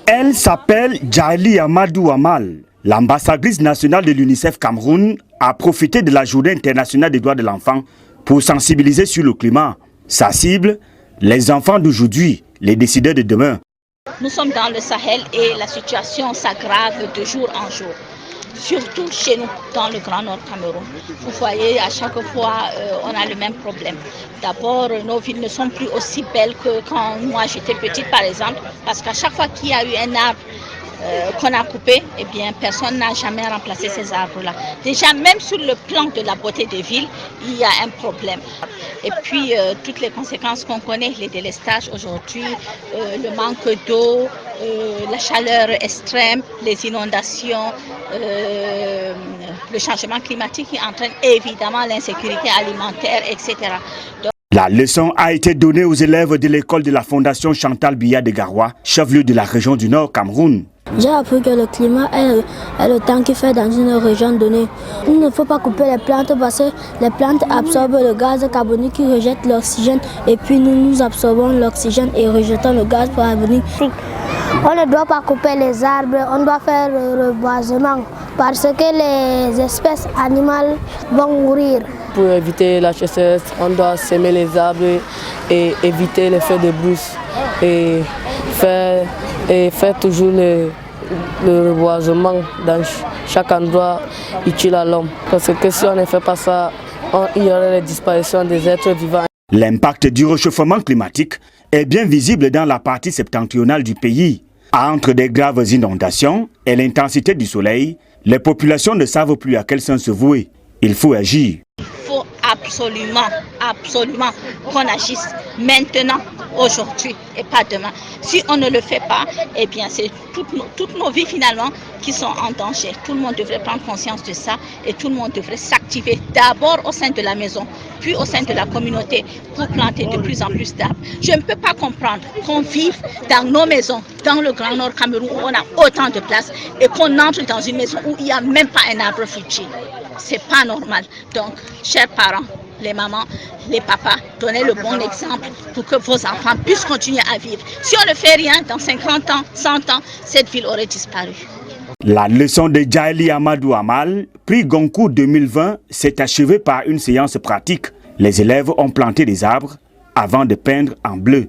Elle s'appelle Djaili Amadou Amal. L'ambassadrice nationale de l'UNICEF Cameroun a profité de la Journée internationale des droits de l'enfant pour sensibiliser sur le climat. Sa cible, les enfants d'aujourd'hui, les décideurs de demain. Nous sommes dans le Sahel et la situation s'aggrave de jour en jour. Surtout chez nous, dans le Grand Nord Cameroun. Vous voyez, à chaque fois, on a le même problème. D'abord, nos villes ne sont plus aussi belles que quand moi j'étais petite, par exemple, parce qu'à chaque fois qu'il y a eu un arbre qu'on a coupé, eh bien, personne n'a jamais remplacé ces arbres-là. Déjà, même sur le plan de la beauté des villes, il y a un problème. Et puis, toutes les conséquences qu'on connaît, les délestages aujourd'hui, le manque d'eau, la chaleur extrême, les inondations, le changement climatique qui entraîne évidemment l'insécurité alimentaire, etc. Donc, la leçon a été donnée aux élèves de l'école de la Fondation Chantal Biya de Garoua, chef-lieu de la région du Nord Cameroun. J'ai appris que le climat est le temps qu'il fait dans une région donnée. Il ne faut pas couper les plantes parce que les plantes absorbent le gaz carbonique qui rejette l'oxygène et puis nous absorbons l'oxygène et rejetons le gaz carbonique. On ne doit pas couper les arbres, on doit faire le reboisement parce que les espèces animales vont mourir. Pour éviter la sécheresse, on doit semer les arbres et éviter les feux de brousse et faire toujours le reboisement dans chaque endroit utile à l'homme. Parce que si on ne fait pas ça, il y aurait la disparition des êtres vivants. L'impact du réchauffement climatique est bien visible dans la partie septentrionale du pays. Entre des graves inondations et l'intensité du soleil, les populations ne savent plus à quel sens se vouer. Il faut agir. il faut absolument qu'on agisse maintenant, aujourd'hui et pas demain. Si on ne le fait pas, eh bien c'est toutes nos vies finalement qui sont en danger. Tout le monde devrait prendre conscience de ça et tout le monde devrait s'activer d'abord au sein de la maison, puis au sein de la communauté pour planter de plus en plus d'arbres. Je ne peux pas comprendre qu'on vive dans nos maisons, dans le Grand Nord Cameroun où on a autant de place et qu'on entre dans une maison où il n'y a même pas un arbre fruitier. C'est pas normal. Donc, chers parents, les mamans, les papas, donnez le bon exemple pour que vos enfants puissent continuer à vivre. Si on ne fait rien, dans 50 ans, 100 ans, cette ville aurait disparu. La leçon de Djaili Amadou Amal, prix Goncourt 2020, s'est achevée par une séance pratique. Les élèves ont planté des arbres avant de peindre en bleu.